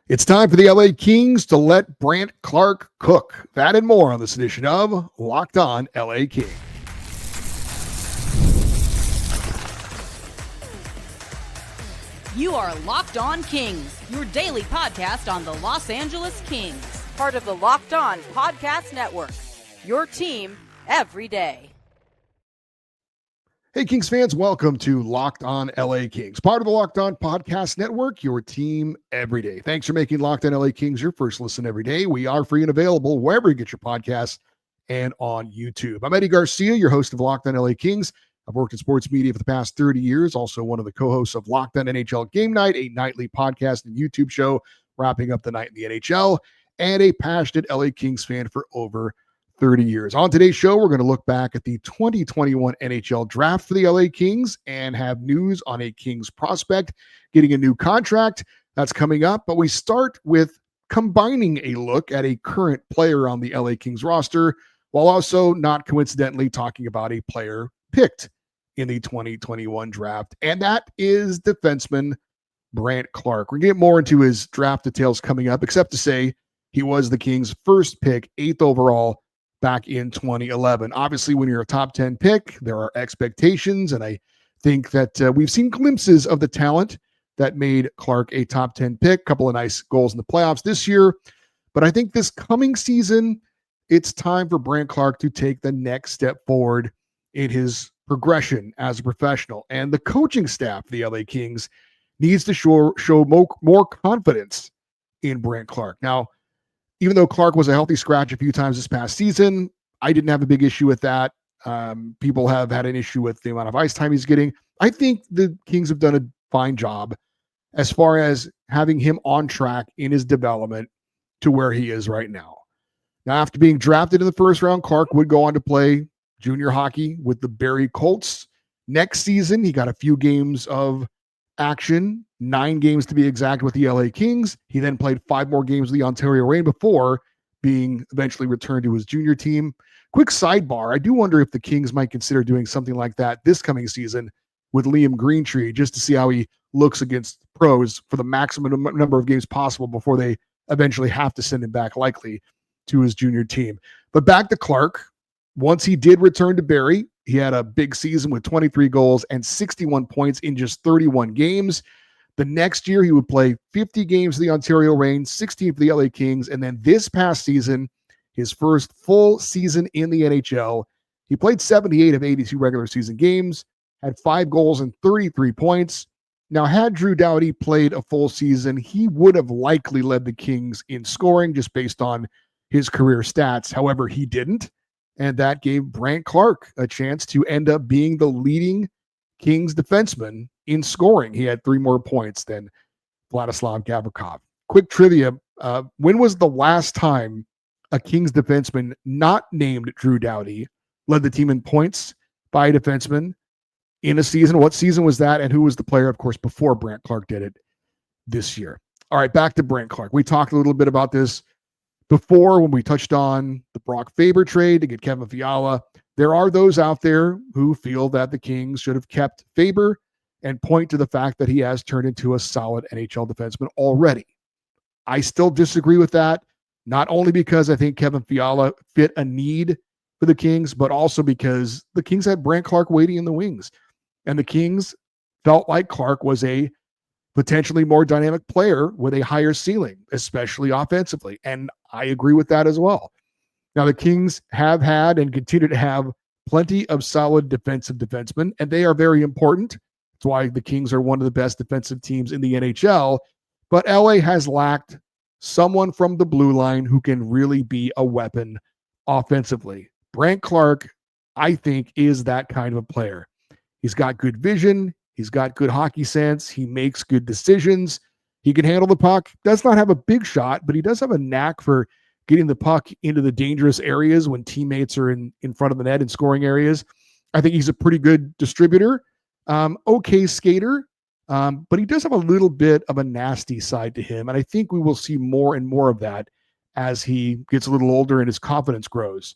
It's time for the LA Kings to let Brandt Clarke cook. That and more on this edition of Locked On LA Kings. You are Locked On Kings, your daily podcast on the Los Angeles Kings. Part of the Locked On Podcast Network, your team every day. Hey, Kings fans, welcome to Locked On LA Kings, part of the Locked On Podcast Network, your team every day. Thanks for making Locked On LA Kings your first listen every day. We are free and available wherever you get your podcasts and on YouTube. I'm Eddie Garcia, your host of Locked On LA Kings. I've worked in sports media for the past 30 years, also one of the co-hosts of Locked On NHL Game Night, a nightly podcast and YouTube show wrapping up the night in the NHL, and a passionate LA Kings fan for over 30 years. On today's show, we're going to look back at the 2021 NHL Draft for the LA Kings and have news on a Kings prospect getting a new contract. That's coming up, but we start with combining a look at a current player on the LA Kings roster, while also not coincidentally talking about a player picked in the 2021 draft, and that is defenseman Brandt Clarke. We're going to get more into his draft details coming up, except to say he was the Kings' first pick, 8th overall, back in 2011. Obviously, when you're a top 10 pick, there are expectations, and I think that we've seen glimpses of the talent that made Clarke a top 10 pick. A couple of nice goals in the playoffs this year, but I think this coming season, it's time for Brandt Clarke to take the next step forward in his progression as a professional, and the coaching staff of the LA Kings needs to show more confidence in Brandt Clarke. Now, even though Clarke was a healthy scratch a few times this past season, I didn't have a big issue with that. People have had an issue with the amount of ice time he's getting. I think the Kings have done a fine job as far as having him on track in his development to where he is right now. Now, after being drafted in the first round, Clarke would go on to play junior hockey with the Barrie Colts. Next season, he got a few games of action, 9 games to be exact, with the LA Kings. He then played 5 more games with the Ontario Reign before being eventually returned to his junior team. Quick sidebar, I do wonder if the Kings might consider doing something like that this coming season with Liam Greentree, just to see how he looks against pros for the maximum number of games possible before they eventually have to send him back, likely, to his junior team. But back to Clarke. Once he did return to Barrie, he had a big season with 23 goals and 61 points in just 31 games. The next year, he would play 50 games for the Ontario Reign, 16 for the LA Kings, and then this past season, his first full season in the NHL, he played 78 of 82 regular season games, had 5 goals and 33 points. Now, had Drew Doughty played a full season, he would have likely led the Kings in scoring just based on his career stats. However, he didn't. And that gave Brandt Clarke a chance to end up being the leading Kings defenseman in scoring. He had 3 more points than Vladislav Gavrikov. Quick trivia, when was the last time a Kings defenseman not named Drew Doughty led the team in points by a defenseman in a season? What season was that? And who was the player, of course, before Brandt Clarke did it this year? All right, back to Brandt Clarke. We talked a little bit about this before when we touched on the Brock Faber trade to get Kevin Fiala. There are those out there who feel that the Kings should have kept Faber and point to the fact that he has turned into a solid NHL defenseman already. I still disagree with that, not only because I think Kevin Fiala fit a need for the Kings, but also because the Kings had Brandt Clarke waiting in the wings. And the Kings felt like Clarke was a potentially more dynamic player with a higher ceiling, especially offensively. And I agree with that as well. Now, the Kings have had and continue to have plenty of solid defensive defensemen, and they are very important. That's why the Kings are one of the best defensive teams in the NHL. But LA has lacked someone from the blue line who can really be a weapon offensively. Brandt Clarke, I think, is that kind of a player. He's got good vision. He's got good hockey sense. He makes good decisions. He can handle the puck. Does not have a big shot, but he does have a knack for getting the puck into the dangerous areas when teammates are in front of the net in scoring areas. I think he's a pretty good distributor. Okay skater, but he does have a little bit of a nasty side to him, and I think we will see more and more of that as he gets a little older and his confidence grows.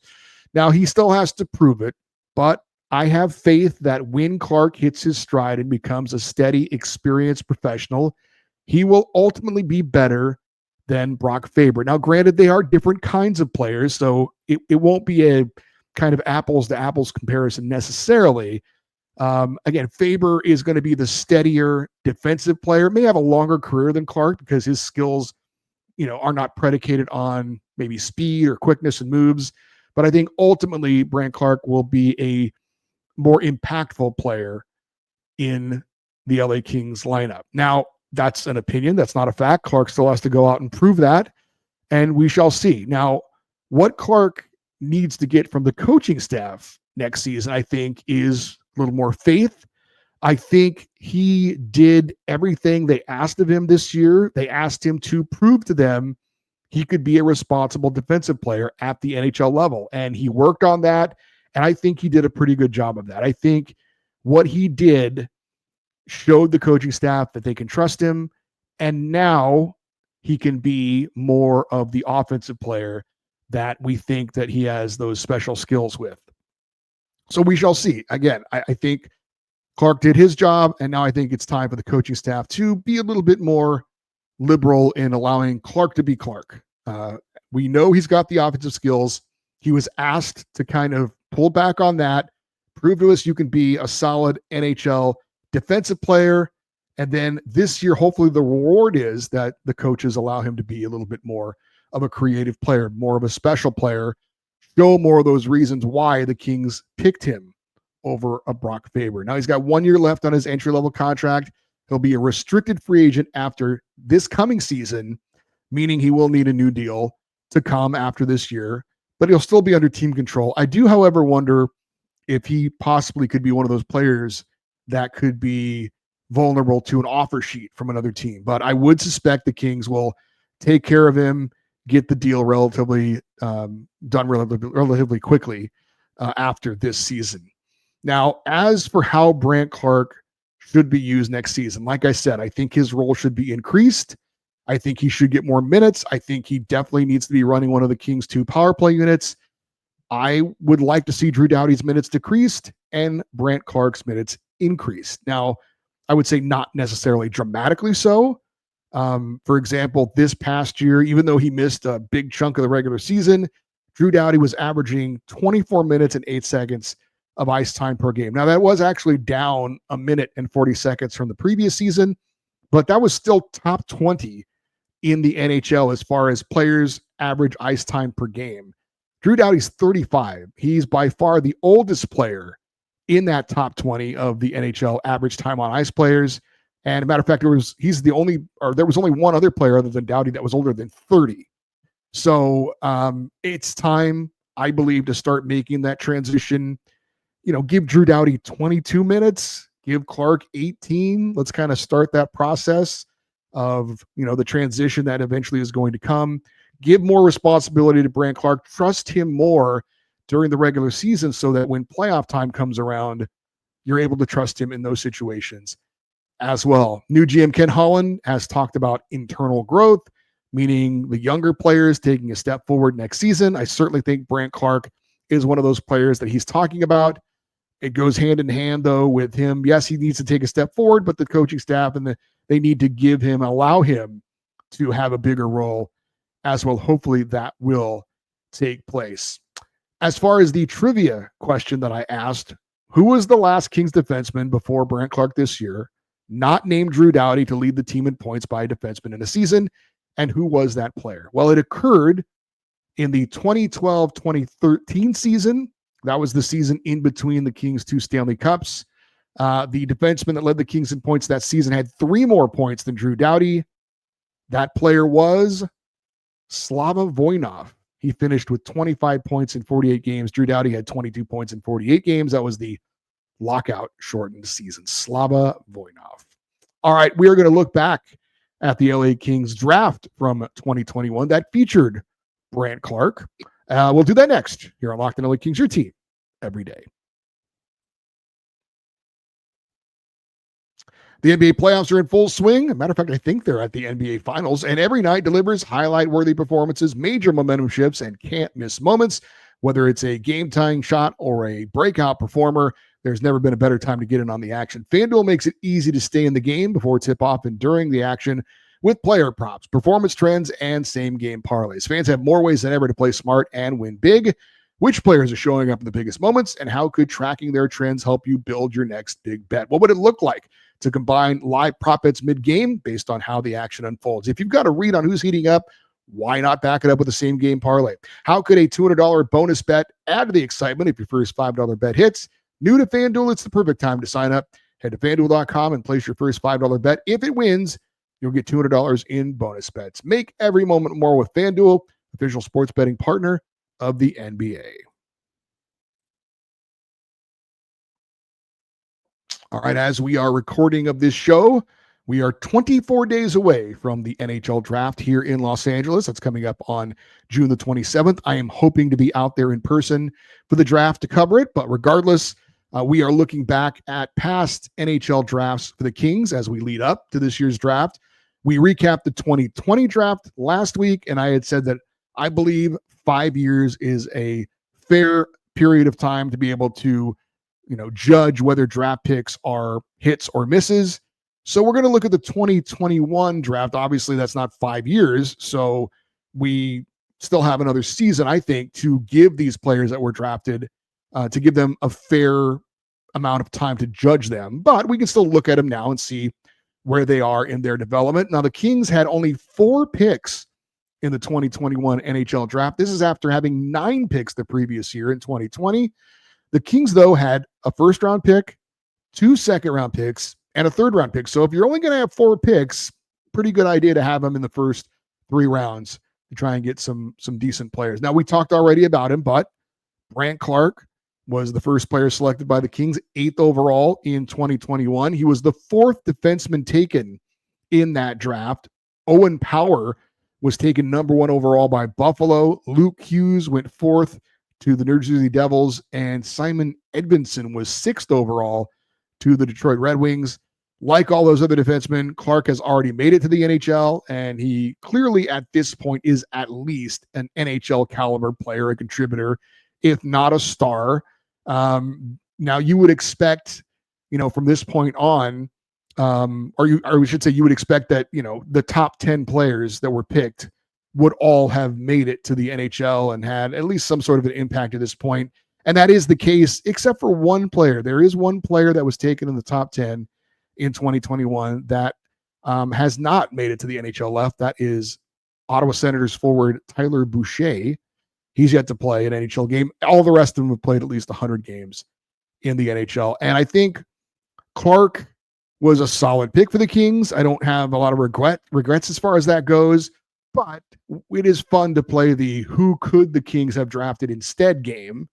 Now, he still has to prove it, but I have faith that when Clarke hits his stride and becomes a steady, experienced professional, he will ultimately be better than Brock Faber. Now, granted, they are different kinds of players, so it won't be a kind of apples to apples comparison necessarily. Again, Faber is going to be the steadier defensive player, may have a longer career than Clarke because his skills, are not predicated on maybe speed or quickness and moves. But I think ultimately Brandt Clarke will be a more impactful player in the LA Kings lineup. Now, that's an opinion. That's not a fact. Clarke still has to go out and prove that, and we shall see. Now, what Clarke needs to get from the coaching staff next season, I think, is a little more faith. I think he did everything they asked of him this year. They asked him to prove to them he could be a responsible defensive player at the NHL level, and he worked on that, and I think he did a pretty good job of that. I think what he did showed the coaching staff that they can trust him, and now he can be more of the offensive player that we think that he has those special skills with. So we shall see. Again, I think Clarke did his job, and now I think it's time for the coaching staff to be a little bit more liberal in allowing Clarke to be Clarke. We know he's got the offensive skills. He was asked to kind of pull back on that, prove to us you can be a solid NHL defensive player, and then this year, hopefully the reward is that the coaches allow him to be a little bit more of a creative player, more of a special player, show more of those reasons why the Kings picked him over a Brock Faber. Now he's got 1 year left on his entry-level contract. He'll be a restricted free agent after this coming season, meaning he will need a new deal to come after this year, but he'll still be under team control. I do, however, wonder if he possibly could be one of those players that could be vulnerable to an offer sheet from another team. But I would suspect the Kings will take care of him, get the deal relatively done relatively quickly after this season. Now, as for how Brandt Clarke should be used next season, like I said, I think his role should be increased. I think he should get more minutes. I think he definitely needs to be running one of the Kings' 2 power play units. I would like to see Drew Doughty's minutes decreased and Brandt Clarke's minutes increased. Now, I would say not necessarily dramatically so. For example, this past year, even though he missed a big chunk of the regular season, Drew Doughty was averaging 24 minutes and 8 seconds of ice time per game. Now, that was actually down 1 minute and 40 seconds from the previous season, but that was still top 20 in the NHL as far as players' average ice time per game. Drew Doughty's 35. He's by far the oldest player in that top 20 of the NHL average time on ice players. And as a matter of fact, there was only one other player other than Doughty that was older than 30. So it's time, I believe, to start making that transition. Give Drew Doughty 22 minutes, give Clarke 18. Let's kind of start that process of, the transition that eventually is going to come. Give more responsibility to Brandt Clarke. Trust him more during the regular season so that when playoff time comes around, you're able to trust him in those situations as well. New GM Ken Holland has talked about internal growth, meaning the younger players taking a step forward next season. I certainly think Brandt Clarke is one of those players that he's talking about. It goes hand in hand, though, with him. Yes, he needs to take a step forward, but the coaching staff they need to allow him to have a bigger role as well. Hopefully that will take place. As far as the trivia question that I asked, who was the last Kings defenseman before Brandt Clarke this year, not named Drew Doughty, to lead the team in points by a defenseman in a season? And who was that player? Well, it occurred in the 2012-2013 season. That was the season in between the Kings' 2 Stanley Cups. The defenseman that led the Kings in points that season had 3 more points than Drew Doughty. That player was Slava Voinov. He finished with 25 points in 48 games. Drew Doughty had 22 points in 48 games. That was the lockout shortened season. Slava Voinov. All right, we are going to look back at the LA Kings draft from 2021 that featured Brandt Clarke. We'll do that next here on Locked On LA Kings, your team every day. The NBA playoffs are in full swing. As a matter of fact, I think they're at the NBA Finals, and every night delivers highlight-worthy performances, major momentum shifts, and can't-miss moments. Whether it's a game-tying shot or a breakout performer, there's never been a better time to get in on the action. FanDuel makes it easy to stay in the game before tip-off and during the action with player props, performance trends, and same-game parlays. Fans have more ways than ever to play smart and win big. Which players are showing up in the biggest moments, and how could tracking their trends help you build your next big bet? What would it look like to combine live prop bets mid-game based on how the action unfolds? If you've got a read on who's heating up, why not back it up with a same-game parlay? How could a $200 bonus bet add to the excitement if your first $5 bet hits? New to FanDuel, it's the perfect time to sign up. Head to FanDuel.com and place your first $5 bet. If it wins, you'll get $200 in bonus bets. Make every moment more with FanDuel, official sports betting partner of the NBA. All right, as we are recording of this show, we are 24 days away from the NHL Draft here in Los Angeles. That's coming up on June the 27th. I am hoping to be out there in person for the draft to cover it, but regardless, we are looking back at past NHL drafts for the Kings as we lead up to this year's draft. We recapped the 2020 draft last week, and I had said that I believe 5 years is a fair period of time to be able to, judge whether draft picks are hits or misses. So we're going to look at the 2021 draft. Obviously, that's not 5 years, so we still have another season, I think, to give these players that were drafted, to give them a fair amount of time to judge them. But we can still look at them now and see where they are in their development. Now, the Kings had only 4 picks in the 2021 NHL draft. This is after having 9 picks the previous year in 2020. The Kings, though, had a first-round pick, 2 second-round picks, and a third-round pick. So if you're only going to have 4 picks, pretty good idea to have them in the first 3 rounds to try and get some decent players. Now, we talked already about him, but Brandt Clarke was the first player selected by the Kings, 8th overall in 2021. He was the 4th defenseman taken in that draft. Owen Power was taken number 1 overall by Buffalo. Luke Hughes went 4th to the New Jersey Devils, and Simon Edvinsson was 6th overall to the Detroit Red Wings. Like all those other defensemen, Clarke has already made it to the NHL, and he clearly at this point is at least an NHL caliber player, a contributor, if not a star. Now you would expect, from this point on, or we should say you would expect that, the top 10 players that were picked would all have made it to the NHL and had at least some sort of an impact at this point. And that is the case, except for one player. There is one player that was taken in the top 10 in 2021 that has not made it to the NHL left. That is Ottawa Senators forward Tyler Boucher. He's yet to play an NHL game. All the rest of them have played at least 100 games in the NHL. And I think Clarke was a solid pick for the Kings. I don't have a lot of regrets as far as that goes, but it is fun to play the who could the Kings have drafted instead game.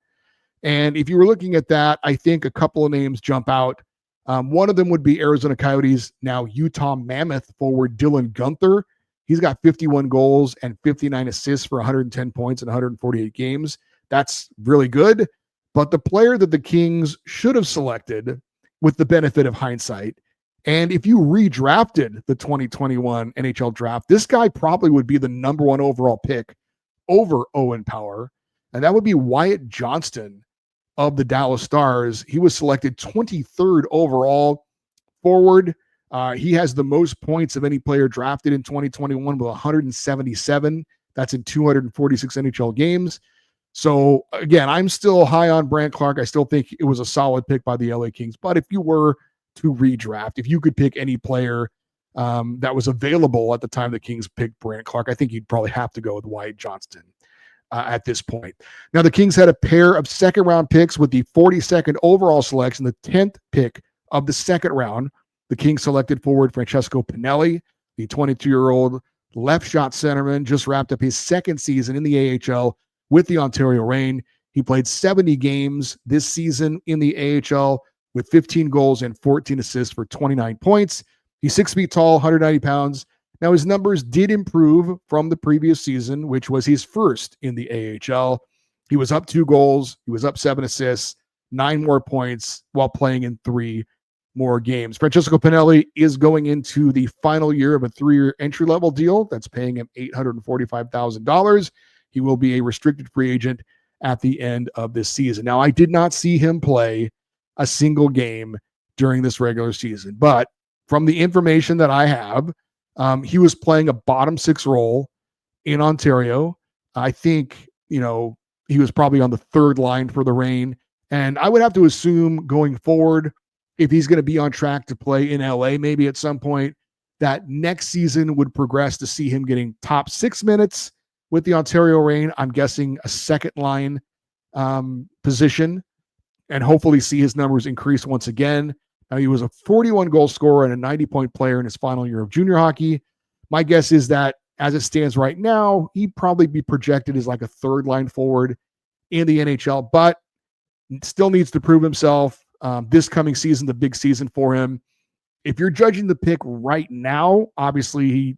And if you were looking at that, I think a couple of names jump out. One of them would be Arizona Coyotes, now Utah Mammoth forward Dylan Guenther. He's got 51 goals and 59 assists for 110 points in 148 games. That's really good. But the player that the Kings should have selected with the benefit of hindsight, and if you redrafted the 2021 NHL draft, this guy probably would be the number 1 overall pick over Owen Power, and that would be Wyatt Johnston of the Dallas Stars. He was selected 23rd overall forward. He has the most points of any player drafted in 2021 with 177. That's in 246 NHL games. So again, I'm still high on Brandt Clarke. I still think it was a solid pick by the LA Kings. But if you were to redraft, if you could pick any player that was available at the time the Kings picked Brandt Clarke, I think you'd probably have to go with Wyatt Johnston at this point. Now, the Kings had a pair of second-round picks with the 42nd overall selection, the 10th pick of the second round. The Kings selected forward Francesco Pinelli, the 22-year-old left-shot centerman, just wrapped up his second season in the AHL with the Ontario Reign. He played 70 games this season in the AHL with 15 goals and 14 assists for 29 points. He's 6 feet tall, 190 pounds. Now, his numbers did improve from the previous season, which was his first in the AHL. He was up 2 goals. He was up 7 assists, 9 more points while playing in 3 more games. Francesco Pinelli is going into the final year of a 3-year entry-level deal that's paying him $845,000. He will be a restricted free agent at the end of this season. Now, I did not see him play a single game during this regular season, but from the information that I have, He was playing a bottom six role in Ontario. I think, he was probably on the third line for the Reign. And I would have to assume going forward, if he's going to be on track to play in LA, maybe at some point, that next season would progress to see him getting top 6 minutes with the Ontario Reign. I'm guessing a second line position, and hopefully see his numbers increase once again. Now, he was a 41 goal scorer and a 90-point player in his final year of junior hockey. My guess is that as it stands right now, he'd probably be projected as like a third line forward in the NHL, but still needs to prove himself. This coming season, the big season for him. If you're judging the pick right now, obviously he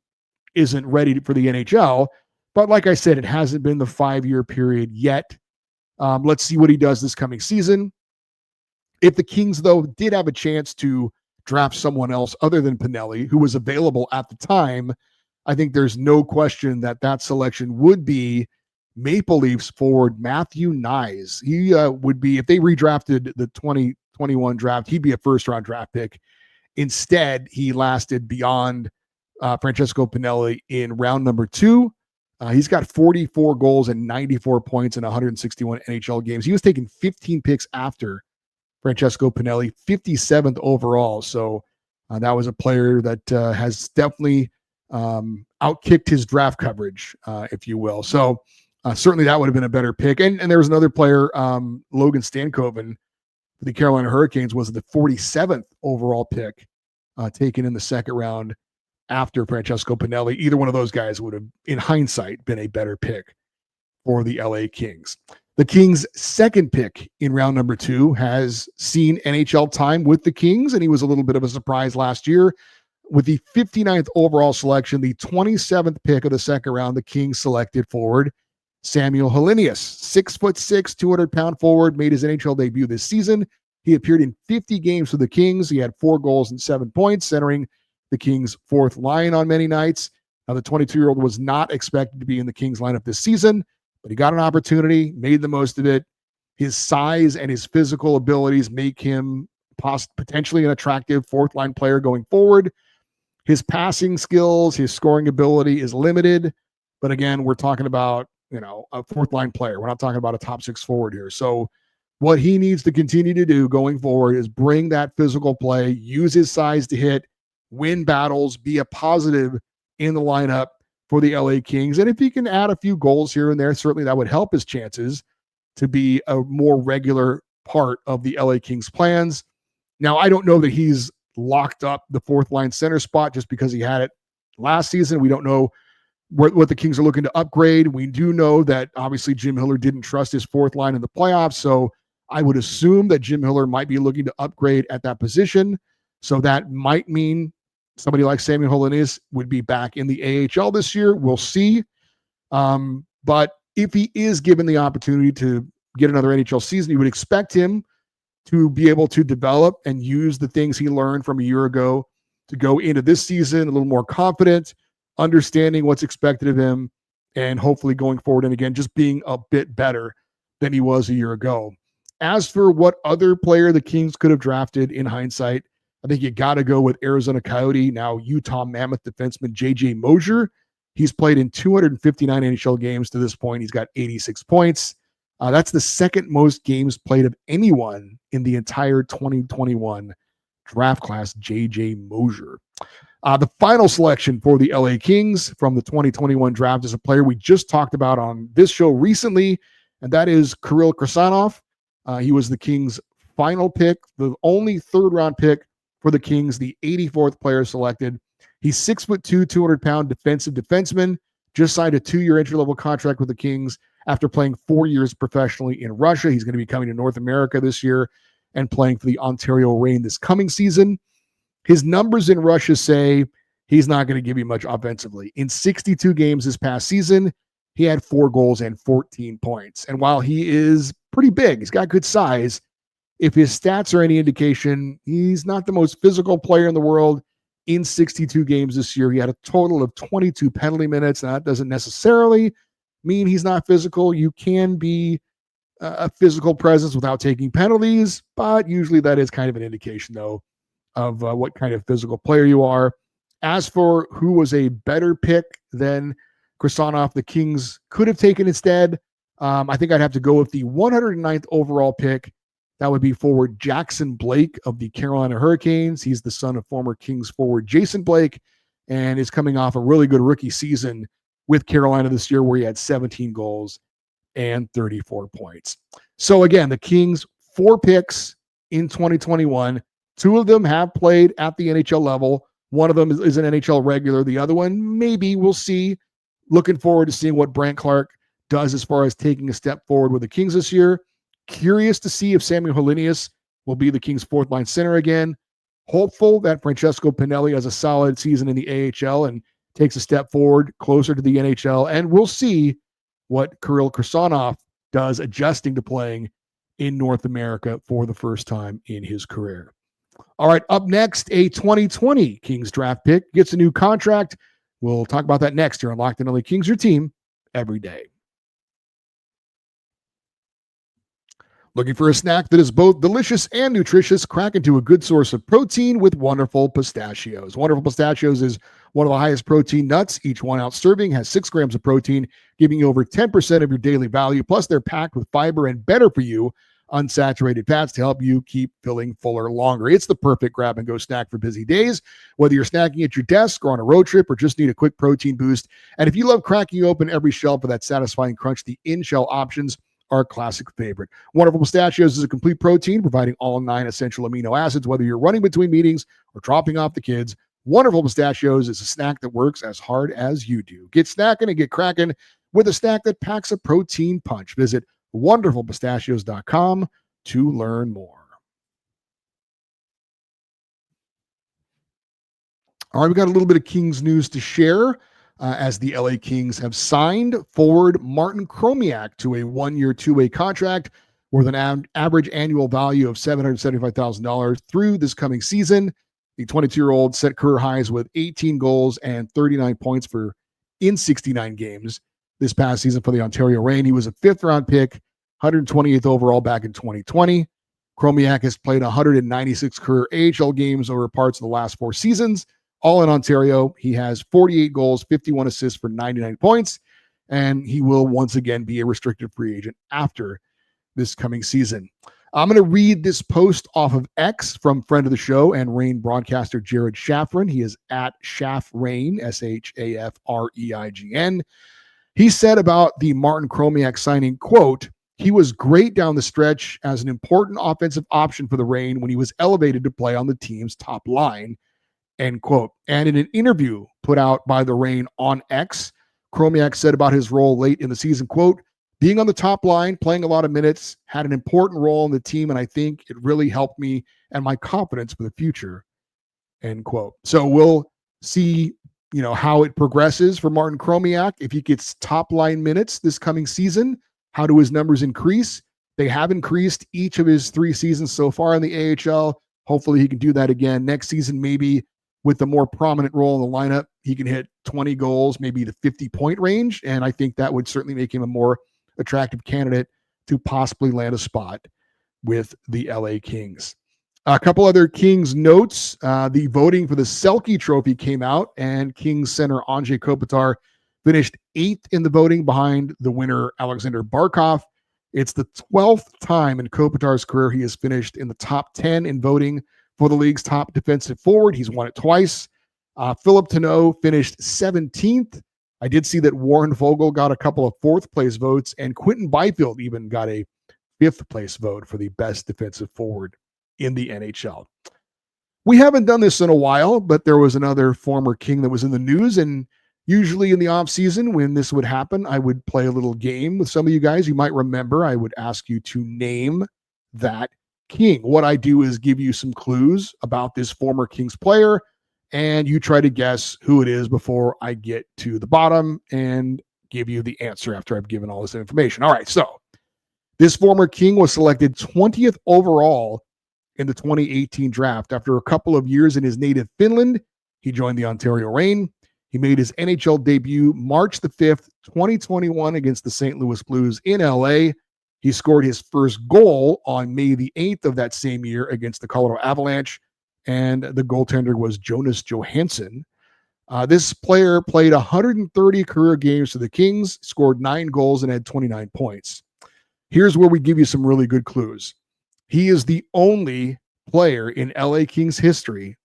isn't ready for the NHL. But like I said, it hasn't been the 5-year period yet. Let's see what he does this coming season. If the Kings, though, did have a chance to draft someone else other than Pinelli, who was available at the time, I think there's no question that that selection would be Maple Leafs forward Matthew Knies. He would be, if they redrafted the 2021 draft, he'd be a first-round draft pick. Instead, he lasted beyond Francesco Pinelli in round number 2. He's got 44 goals and 94 points in 161 NHL games. He was taking 15 picks after Francesco Pinelli, 57th overall. So that was a player that has definitely outkicked his draft coverage, if you will. So certainly that would have been a better pick. And there was another player, Logan Stankoven, for the Carolina Hurricanes, was the 47th overall pick taken in the second round after Francesco Pinelli. Either one of those guys would have, in hindsight, been a better pick for the LA Kings. The Kings' second pick in round number 2 has seen NHL time with the Kings, and he was a little bit of a surprise last year. With the 59th overall selection, the 27th pick of the second round, the Kings selected forward Samuel Helenius, 6'6", 200-pound forward, made his NHL debut this season. He appeared in 50 games for the Kings. He had 4 goals and 7 points, centering the Kings' fourth line on many nights. Now, the 22-year-old was not expected to be in the Kings lineup this season, but he got an opportunity, made the most of it. His size and his physical abilities make him potentially an attractive fourth-line player going forward. His passing skills, his scoring ability is limited, but again, we're talking about, a fourth-line player. We're not talking about a top 6 forward here. So what he needs to continue to do going forward is bring that physical play, use his size to hit, win battles, be a positive in the lineup for the LA Kings. And if he can add a few goals here and there, certainly that would help his chances to be a more regular part of the LA Kings plans. Now, I don't know that he's locked up the fourth line center spot just because he had it last season. We don't know what the Kings are looking to upgrade. We do know that obviously Jim Hiller didn't trust his fourth line in the playoffs. So I would assume that Jim Hiller might be looking to upgrade at that position. So that might mean somebody like Samuel Helenius would be back in the AHL this year. We'll see. But if he is given the opportunity to get another NHL season, you would expect him to be able to develop and use the things he learned from a year ago to go into this season a little more confident, understanding what's expected of him, and hopefully going forward and again, just being a bit better than he was a year ago. As for what other player the Kings could have drafted in hindsight, I think you got to go with Arizona Coyote, now Utah Mammoth defenseman J.J. Mosier. He's played in 259 NHL games to this point. He's got 86 points. That's the second most games played of anyone in the entire 2021 draft class, J.J. Mosier. The final selection for the LA Kings from the 2021 draft is a player we just talked about on this show recently, and that is Kirill Krasanov. He was the Kings' final pick, the only third-round pick for the Kings, the 84th player selected. He's 6'2", 200-pound defensive defenseman, just signed a 2-year entry-level contract with the Kings after playing 4 years professionally in Russia. He's going to be coming to North America this year and playing for the Ontario Reign this coming season. His numbers in Russia say he's not going to give you much offensively. In 62 games this past season, he had 4 goals and 14 points. And while he is pretty big, he's got good size, if his stats are any indication, he's not the most physical player in the world. In 62 games this year, he had a total of 22 penalty minutes. Now, that doesn't necessarily mean he's not physical. You can be a physical presence without taking penalties, but usually that is kind of an indication, though, of what kind of physical player you are. As for who was a better pick than Krisanov, the Kings could have taken instead, I think I'd have to go with the 109th overall pick. That would be forward Jackson Blake of the Carolina Hurricanes. He's the son of former Kings forward Jason Blake and is coming off a really good rookie season with Carolina this year where he had 17 goals and 34 points. So again, the Kings, 4 picks in 2021. 2 of them have played at the NHL level. One of them is an NHL regular. The other one, maybe we'll see. Looking forward to seeing what Brandt Clarke does as far as taking a step forward with the Kings this year. Curious to see if Samuel Helenius will be the Kings' fourth line center again. Hopeful that Francesco Pinelli has a solid season in the AHL and takes a step forward closer to the NHL. And we'll see what Kirill Krisanov does adjusting to playing in North America for the first time in his career. All right, up next, a 2020 Kings draft pick gets a new contract. We'll talk about that next here on Locked On LA Kings, your team every day. Looking for a snack that is both delicious and nutritious? Crack into a good source of protein with Wonderful Pistachios. Wonderful Pistachios is one of the highest protein nuts. Each 1 ounce serving has 6 grams of protein, giving you over 10% of your daily value. Plus, they're packed with fiber and better for you unsaturated fats to help you keep feeling fuller longer. It's the perfect grab-and-go snack for busy days, whether you're snacking at your desk or on a road trip or just need a quick protein boost. And if you love cracking open every shell for that satisfying crunch, the in-shell options are a classic favorite. Wonderful Pistachios is a complete protein, providing all 9 essential amino acids, whether you're running between meetings or dropping off the kids. Wonderful Pistachios is a snack that works as hard as you do. Get snacking and get cracking with a snack that packs a protein punch. Visit wonderfulpistachios.com to learn more. All right, we got a little bit of Kings news to share as the LA Kings have signed forward Martin Chromiak to a 1-year, 2-way contract with an average annual value of $775,000 through this coming season. The 22-year-old set career highs with 18 goals and 39 points in 69 games this past season for the Ontario Reign. He was a 5th-round pick, 128th overall back in 2020. Chromiak has played 196 career AHL games over parts of the last 4 seasons, all in Ontario. He has 48 goals, 51 assists for 99 points, and he will once again be a restricted free agent after this coming season. I'm going to read this post off of X from friend of the show and Reign broadcaster Jared Shafrin. He is at Shafreign, Shafreign. He said about the Martin Chromiak signing, quote, "He was great down the stretch as an important offensive option for the Reign when he was elevated to play on the team's top line," end quote. And in an interview put out by the Reign on X, Chromiak said about his role late in the season, quote, "Being on the top line, playing a lot of minutes, had an important role in the team, and I think it really helped me and my confidence for the future," end quote. So we'll see how it progresses for Martin Chromiak. If he gets top line minutes this coming season, how do his numbers increase? They have increased each of his 3 seasons so far in the AHL. Hopefully he can do that again next season, maybe with a more prominent role in the lineup. He can hit 20 goals, maybe the 50-point range, and I think that would certainly make him a more attractive candidate to possibly land a spot with the LA Kings. A couple other Kings notes. The voting for the Selke Trophy came out, and Kings center Anze Kopitar finished 8th in the voting behind the winner, Alexander Barkov. It's the 12th time in Kopitar's career he has finished in the top 10 in voting for the league's top defensive forward. He's won it twice. Philip Tano finished 17th. I did see that Warren Vogel got a couple of 4th-place votes, and Quentin Byfield even got a 5th-place vote for the best defensive forward in the NHL. We haven't done this in a while, but there was another former King that was in the news, and usually in the offseason when this would happen, I would play a little game with some of you guys. You might remember I would ask you to name that King. What I do is give you some clues about this former Kings player, and you try to guess who it is before I get to the bottom and give you the answer after I've given all this information. All right, so this former King was selected 20th overall in the 2018 draft. After a couple of years in his native Finland, he joined the Ontario Reign. He made his NHL debut March the 5th, 2021 against the St. Louis Blues in LA. He scored his first goal on May the 8th of that same year against the Colorado Avalanche, and the goaltender was Jonas Johansson. This player played 130 career games for the Kings, scored 9 goals, and had 29 points. Here's where we give you some really good clues. He is the only player in LA Kings history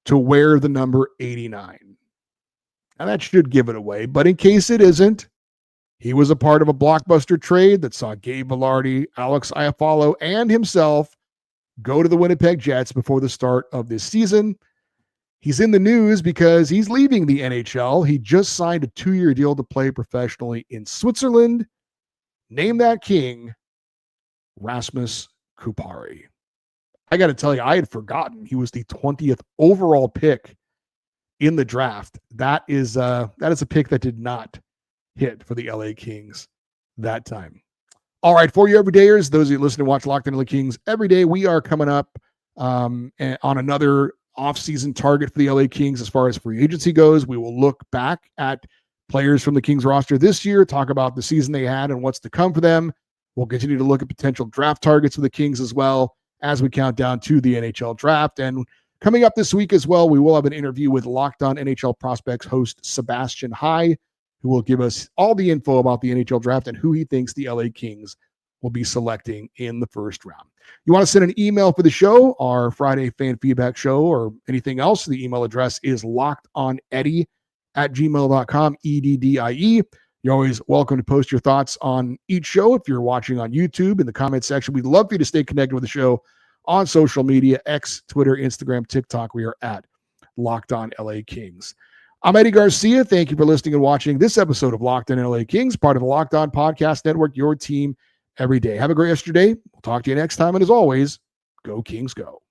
to wear the number 89. Now that should give it away, but in case it isn't, he was a part of a blockbuster trade that saw Gabe Vilardi, Alex Iafallo, and himself go to the Winnipeg Jets before the start of this season. He's in the news because he's leaving the NHL. He just signed a 2-year deal to play professionally in Switzerland. Name that king, Rasmus Kupari. I got to tell you, I had forgotten he was the 20th overall pick in the draft. That is a pick that did not hit for the LA Kings that time. All right, for you everydayers, those of you listening to watch Locked On LA Kings every day, we are coming up on another offseason target for the LA Kings as far as free agency goes. We will look back at players from the Kings roster this year, talk about the season they had and what's to come for them. We'll continue to look at potential draft targets for the Kings as well as we count down to the NHL draft. And coming up this week as well, we will have an interview with Locked On NHL Prospects host Sebastian High, who will give us all the info about the NHL draft and who he thinks the LA Kings will be selecting in the first round. You want to send an email for the show, our Friday fan feedback show, or anything else, the email address is lockedoneddie@gmail.com, EDDIE. You're always welcome to post your thoughts on each show. If you're watching on YouTube, in the comment section, we'd love for you to stay connected with the show on social media, X, Twitter, Instagram, TikTok. We are at Locked On LA Kings. I'm Eddie Garcia. Thank you for listening and watching this episode of Locked On LA Kings, part of the Locked On Podcast Network, your team every day. Have a great rest of your day. We'll talk to you next time. And as always, go Kings, go.